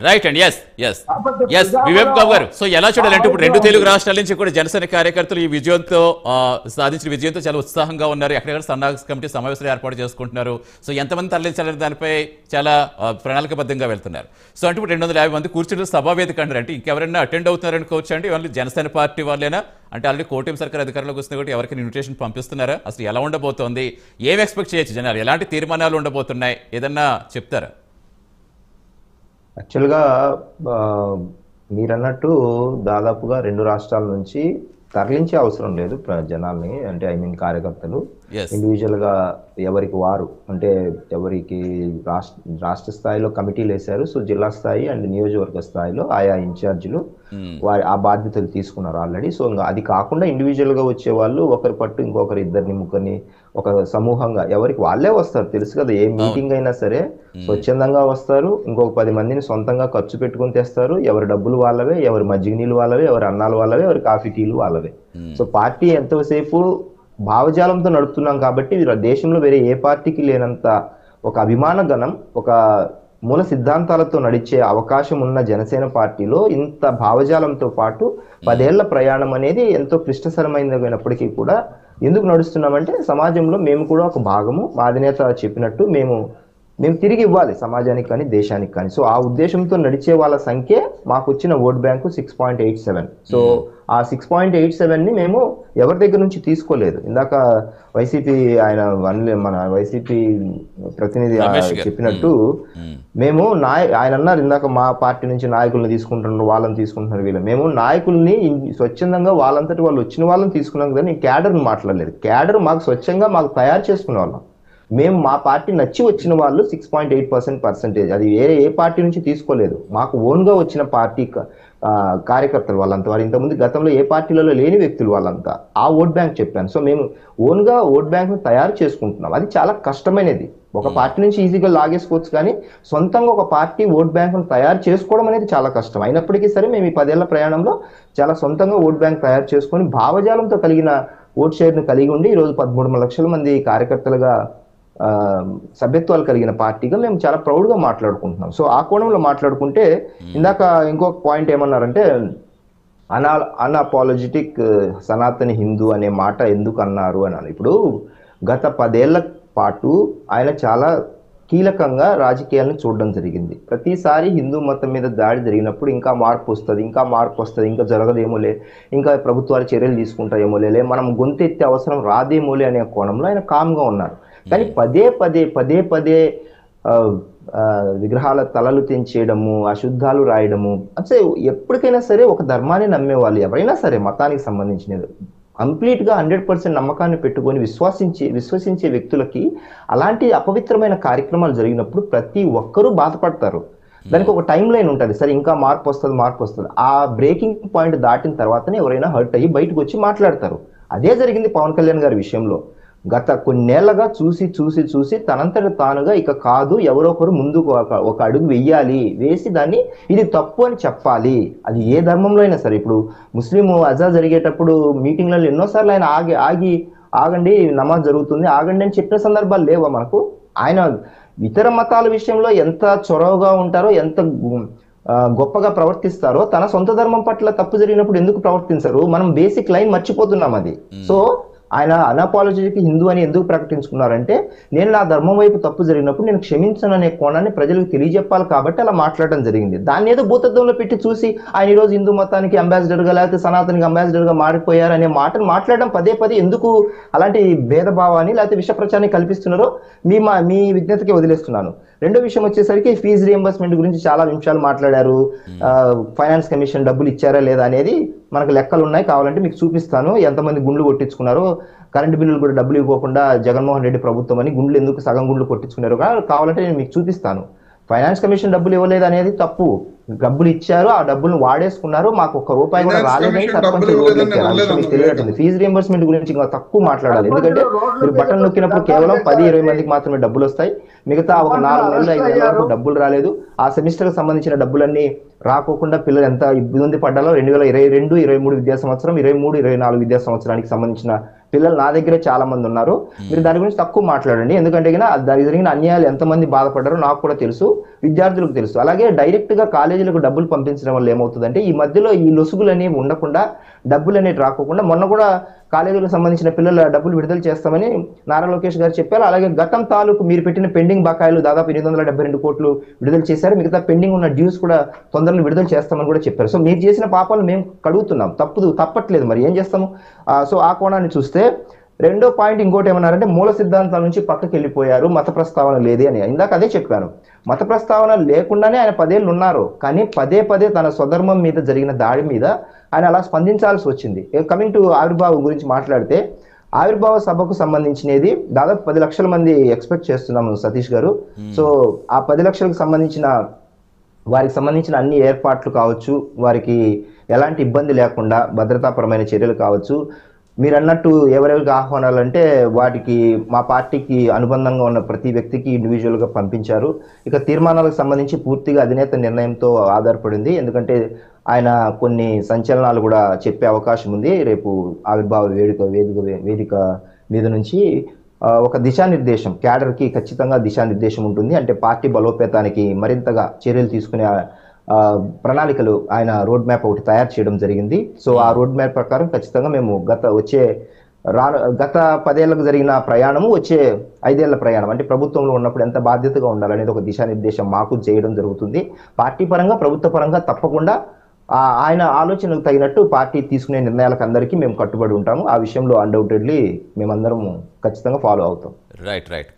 Right and yes yes కాబట్టి yes Vivek బాబు గారు so ఎలా చూడాలంటే ఇప్పుడు రెండు తెలుగు రాష్ట్రాల నుంచి కూడా జనసేన కార్యకర్తలు ఈ విజయంతో సాధించిన విజయంతో చాలా ఉత్సాహంగా ఉన్నారు. ఎక్కడెక్కడ సన్నాహక కమిటీ సమావేశాలు ఏర్పాటు చేసుకుంటున్నారు. సో ఎంతమంది తరలించాలనే దానిపై చాలా ప్రణాళికబద్ధంగా వెళ్తున్నారు. సో అంటే ఇప్పుడు 250 మంది కూర్చుని సభా వేదిక అంటారు. అంటే ఇంకెవరైనా అటెండ్ అవుతున్నారనుకోవచ్చు అండి. ఓన్లీ జనసేన పార్టీ వాళ్ళేనా అంటే ఆల్రెడీ కూటమి సర్కార్ అధికారంలోకి వస్తుంది కాబట్టి ఎవరికైనా ఇన్విటేషన్ పంపిస్తున్నారా? అసలు ఎలా ఉండబోతోంది? ఏం ఎక్స్పెక్ట్ చేయొచ్చు జనాలు? ఎలాంటి తీర్మానాలు ఉండబోతున్నాయి? ఏదన్నా చెప్తారా? యాక్చువల్గా మీరన్నట్టు దాదాపుగా 2 రాష్ట్రాల నుంచి తరలించే అవసరం లేదు జనాల్ని. అంటే కార్యకర్తలు ఇండివిజువల్గా ఎవరికి వారు అంటే ఎవరికి రాష్ట్ర స్థాయిలో కమిటీలు వేశారు. సో జిల్లా స్థాయి అండ్ నియోజకవర్గ స్థాయిలో ఆయా ఇన్ఛార్జీలు వారి ఆ బాధ్యతలు తీసుకున్నారు ఆల్రెడీ. సో ఇంకా అది కాకుండా ఇండివిజువల్గా వచ్చే వాళ్ళు ఒకరి పట్టు ఇంకొకరు ఇద్దరిని ముగ్గురిని ఒక సమూహంగా ఎవరికి వాళ్ళే వస్తారు. తెలుసు కదా, ఏ మీటింగ్ అయినా సరే స్వచ్ఛందంగా వస్తారు. ఇంకొక 10 మందిని సొంతంగా ఖర్చు పెట్టుకుని తెస్తారు. ఎవరి డబ్బులు వాళ్ళవే, ఎవరి మజ్జిగ నీళ్ళు వాళ్ళవే, ఎవరి అన్నాలు వాళ్ళవే, ఎవరి కాఫీ టీలు వాళ్ళవే. సో పార్టీ ఎంతసేపు భావజాలంతో నడుపుతున్నాం కాబట్టి దేశంలో వేరే ఏ పార్టీకి లేనంత ఒక అభిమాన గణం, ఒక మూల సిద్ధాంతాలతో నడిచే అవకాశం ఉన్న జనసేన పార్టీలో ఇంత భావజాలంతో పాటు 10 ఏళ్ల ప్రయాణం అనేది ఎంతో క్లిష్టతరమైనప్పటికీ కూడా ఎందుకు నడుస్తున్నామంటే సమాజంలో మేము కూడా ఒక భాగము. మా అధినేత చెప్పినట్టు మేము తిరిగి ఇవ్వాలి సమాజానికి కానీ దేశానికి కానీ. సో ఆ ఉద్దేశంతో నడిచే వాళ్ళ సంఖ్య మాకు వచ్చిన ఓట్ బ్యాంకు 6.87. సో ఆ 6.87ని మేము ఎవరి దగ్గర నుంచి తీసుకోలేదు. ఇందాక వైసీపీ మన వైసీపీ ప్రతినిధి చెప్పినట్టు మేము ఆయన అన్నారు ఇందాక మా పార్టీ నుంచి నాయకులను తీసుకుంటున్నారు, వాళ్ళని తీసుకుంటున్నారు వీళ్ళు. మేము నాయకుల్ని స్వచ్ఛందంగా వాళ్ళంతటి వాళ్ళు వచ్చిన వాళ్ళని తీసుకున్నాం కానీ క్యాడర్ని మాట్లాడలేదు. క్యాడర్ మాకు స్వచ్ఛంగా మాకు తయారు చేసుకునే వాళ్ళం. మేము మా పార్టీ నచ్చి వచ్చిన వాళ్ళు 6.8%. అది వేరే ఏ పార్టీ నుంచి తీసుకోలేదు. మాకు ఓన్గా వచ్చిన పార్టీ కార్యకర్తలు వాళ్ళంతా. వారు ఇంతకుముందు గతంలో ఏ పార్టీలలో లేని వ్యక్తులు వాళ్ళంతా. ఆ ఓట్ బ్యాంక్ చెప్పాను. సో మేము ఓన్గా ఓట్ బ్యాంక్ను తయారు చేసుకుంటున్నాం. అది చాలా కష్టమైనది. ఒక పార్టీ నుంచి ఈజీగా లాగేసుకోవచ్చు కానీ సొంతంగా ఒక పార్టీ ఓట్ బ్యాంక్ను తయారు చేసుకోవడం అనేది చాలా కష్టం. అయినప్పటికీ సరే మేము ఈ 10 ఏళ్ల ప్రయాణంలో చాలా సొంతంగా ఓట్ బ్యాంక్ తయారు చేసుకొని భావజాలంతో కలిగిన ఓట్ షేర్ను కలిగి ఉండి ఈరోజు 13 లక్షల మంది కార్యకర్తలుగా సభ్యత్వాలు కలిగిన పార్టీగా మేము చాలా ప్రౌడ్గా మాట్లాడుకుంటున్నాం. సో ఆ కోణంలో మాట్లాడుకుంటే ఇందాక ఇంకొక పాయింట్ ఏమన్నారంటే అన్అపాలజెటిక్ సనాతని హిందూ అనే మాట ఎందుకు అన్నారు అని. ఇప్పుడు గత 10 ఏళ్ల పాటు ఆయన చాలా కీలకంగా రాజకీయాలను చూడడం జరిగింది. ప్రతిసారి హిందూ మతం మీద దాడి జరిగినప్పుడు ఇంకా మార్పు వస్తుంది, ఇంకా జరగదేమోలే, ఇంకా ప్రభుత్వాలు చర్యలు తీసుకుంటాయేమోలే, మనం గొంతెత్తే అవసరం రాదేమోలే అనే కోణంలో ఆయన కామ్గా ఉన్నారు. కానీ పదే పదే విగ్రహాల తలలు తెంచేయడము, అశుద్ధాలు రాయడము, అంటే ఎప్పటికైనా సరే ఒక ధర్మాన్ని నమ్మేవాళ్ళు ఎవరైనా సరే మతానికి సంబంధించినది కంప్లీట్గా 100% నమ్మకాన్ని పెట్టుకొని విశ్వసించే వ్యక్తులకి అలాంటి అపవిత్రమైన కార్యక్రమాలు జరిగినప్పుడు ప్రతి ఒక్కరూ బాధపడతారు. దానికి ఒక టైం లైన్ ఉంటుంది. సరే ఇంకా మార్పు వస్తుంది. ఆ బ్రేకింగ్ పాయింట్ దాటిన తర్వాతనే ఎవరైనా హర్ట్ అయ్యి బయటకు వచ్చి మాట్లాడతారు. అదే జరిగింది పవన్ కళ్యాణ్ గారి విషయంలో. గత కొన్నేళ్లగా చూసి తనంతట తానుగా ఇక కాదు, ఎవరో ఒకరు ముందుకు ఒక అడుగు వేసి దాన్ని ఇది తప్పు అని చెప్పాలి. అది ఏ ధర్మంలో అయినా సరే. ఇప్పుడు ముస్లిం అజా జరిగేటప్పుడు మీటింగ్లలో ఎన్నోసార్లు ఆయన ఆగండి నమాజ్ జరుగుతుంది, ఆగండి అని చెప్పిన సందర్భాలు లేవా మనకు? ఆయన ఇతర మతాల విషయంలో ఎంత చొరవగా ఉంటారో, ఎంత గొప్పగా ప్రవర్తిస్తారో తన సొంత ధర్మం పట్ల తప్పు జరిగినప్పుడు ఎందుకు ప్రవర్తించరు? మనం బేసిక్ లైన్ మర్చిపోతున్నాం అది. సో ఆయన అన్అపాలజెటిక్ హిందూ అని ఎందుకు ప్రకటించుకున్నారంటే నేను నా ధర్మం వైపు తప్పు జరిగినప్పుడు నేను క్షమించను అనే కోణాన్ని ప్రజలకు తెలియజెప్పాలి కాబట్టి అలా మాట్లాడడం జరిగింది. దాన్ని ఏదో భూతత్వంలో పెట్టి చూసి ఆయన ఈరోజు హిందూ మతానికి అంబాసిడర్గా లేకపోతే సనాతనికి అంబాసిడర్గా మారిపోయారు అనే మాటను మాట్లాడడం పదే ఎందుకు అలాంటి భేదభావాన్ని లేకపోతే విష ప్రచారాన్ని కల్పిస్తున్నారో మీ విజ్ఞతకి వదిలేస్తున్నాను. రెండో విషయం వచ్చేసరికి ఫీజు రియంబర్స్మెంట్ గురించి చాలా నిమిషాలు మాట్లాడారు. ఫైనాన్స్ కమిషన్ డబ్బులు ఇచ్చారా లేదా అనేది మనకు లెక్కలు ఉన్నాయి, కావాలంటే మీకు చూపిస్తాను. ఎంతమంది గుండ్లు కొట్టించుకున్నారో, కరెంటు బిల్లులు కూడా డబ్బులు ఇవ్వకుండా జగన్మోహన్ రెడ్డి ప్రభుత్వం అని గుండ్లు ఎందుకు సగం గుండ్లు కొట్టించుకున్నారు కావాలంటే నేను మీకు చూపిస్తాను. ఫైనాన్స్ కమిషన్ డబ్బులు ఇవ్వలేదు అనేది తప్పు. డబ్బులు ఇచ్చారు, ఆ డబ్బులు వాడేసుకున్నారు, మాకు ఒక్క రూపాయి కూడా రాలేదని సర్పంచ్ తెలియట్లేదు. ఫీజు రియంబర్స్మెంట్ గురించి ఇంకా తక్కువ మాట్లాడాలి. ఎందుకంటే మీరు బటన్ నొక్కినప్పుడు కేవలం 10-20 మందికి మాత్రమే డబ్బులు వస్తాయి. మిగతా ఒక 4 నెలలు 5 నెలల వరకు డబ్బులు రాలేదు. ఆ సెమిస్టర్కి సంబంధించిన డబ్బులన్నీ రాకోకుండా పిల్లలు ఎంత ఇబ్బంది పడ్డాలో 2022-23 విద్యా సంవత్సరం, 23-24 విద్యా సంవత్సరానికి సంబంధించిన పిల్లలు నా దగ్గరే చాలా మంది ఉన్నారు, మీరు దాని గురించి తక్కువ మాట్లాడండి, ఎందుకంటే దానికి జరిగిన అన్యాయాలు ఎంతమంది బాధపడ్డారో నాకు కూడా తెలుసు, విద్యార్థులకు తెలుసు. అలాగే డైరెక్ట్ గా కాలేజీలకు డబ్బులు పంపించడం వల్ల ఏమవుతుందంటే ఈ మధ్యలో ఈ లొసుగులు అనేవి ఉండకుండా, డబ్బులు అనేవి రాకోకుండా, మొన్న కూడా కాలేజీలకు సంబంధించిన పిల్లల డబ్బులు విడుదల చేస్తామని నారా లోకేష్ గారు చెప్పారు. అలాగే గతం తాలూకు మీరు పెట్టిన పెండింగ్ బకాయిలు దాదాపు 872 కోట్లు విడుదల చేశారు, మిగతా పెండింగ్ ఉన్న డ్యూస్ కూడా తొందరలో విడుదల చేస్తామని కూడా చెప్పారు. సో మీరు చేసిన పాపాలు మేము కడుగుతున్నాం, తప్పట్లేదు, మరి ఏం చేస్తాము. సో ఆ కోణాన్ని చూస్తే రెండో పాయింట్ ఇంకోటి ఏమన్నారంటే మూల సిద్ధాంతాల నుంచి పక్కకి వెళ్ళిపోయారు, మత ప్రస్తావన లేదే అని. ఇందాక అదే చెప్పాను, మత ప్రస్తావన లేకుండానే ఆయన 10 ఏళ్ళు ఉన్నారు, కానీ పదే తన స్వధర్మం మీద జరిగిన దాడి మీద ఆయన అలా స్పందించాల్సి వచ్చింది. కమింగ్ టు ఆవిర్భావం గురించి మాట్లాడితే, ఆవిర్భావ సభకు సంబంధించినది దాదాపు 10 లక్షల మంది ఎక్స్పెక్ట్ చేస్తున్నాము సతీష్ గారు. సో ఆ 10 లక్షలకు వారికి సంబంధించిన అన్ని ఏర్పాట్లు కావచ్చు, వారికి ఎలాంటి ఇబ్బంది లేకుండా భద్రతాపరమైన చర్యలు కావచ్చు, మీరు అన్నట్టు ఎవరెవరికి ఆహ్వానాలంటే వాటికి మా పార్టీకి అనుబంధంగా ఉన్న ప్రతి వ్యక్తికి ఇండివిజువల్గా పంపించారు. ఇక తీర్మానాలకు సంబంధించి పూర్తిగా అధినేత నిర్ణయంతో ఆధారపడింది, ఎందుకంటే ఆయన కొన్ని సంచలనాలు కూడా చెప్పే అవకాశం ఉంది. రేపు ఆవిర్భావ వేదిక మీద నుంచి ఒక దిశానిర్దేశం, క్యాడర్కి ఖచ్చితంగా దిశానిర్దేశం ఉంటుంది. అంటే పార్టీ బలోపేతానికి మరింతగా చర్యలు తీసుకునే ప్రణాళికలు ఆయన రోడ్ మ్యాప్ ఒకటి తయారు చేయడం జరిగింది. సో ఆ రోడ్ మ్యాప్ ప్రకారం ఖచ్చితంగా మేము గత 10 ఏళ్లకు జరిగిన ప్రయాణము, వచ్చే 5 ఏళ్ల ప్రయాణం, అంటే ప్రభుత్వంలో ఉన్నప్పుడు ఎంత బాధ్యతగా ఉండాలనేది ఒక దిశానిర్దేశం మాకు చేయడం జరుగుతుంది. పార్టీ పరంగా, ప్రభుత్వ పరంగా తప్పకుండా ఆయన ఆలోచనకు తగినట్టు పార్టీ తీసుకునే నిర్ణయాలకు అందరికీ మేము కట్టుబడి ఉంటాము. ఆ విషయంలో అన్డౌటెడ్లీ మేమందరం ఖచ్చితంగా ఫాలో అవుతాం. రైట్.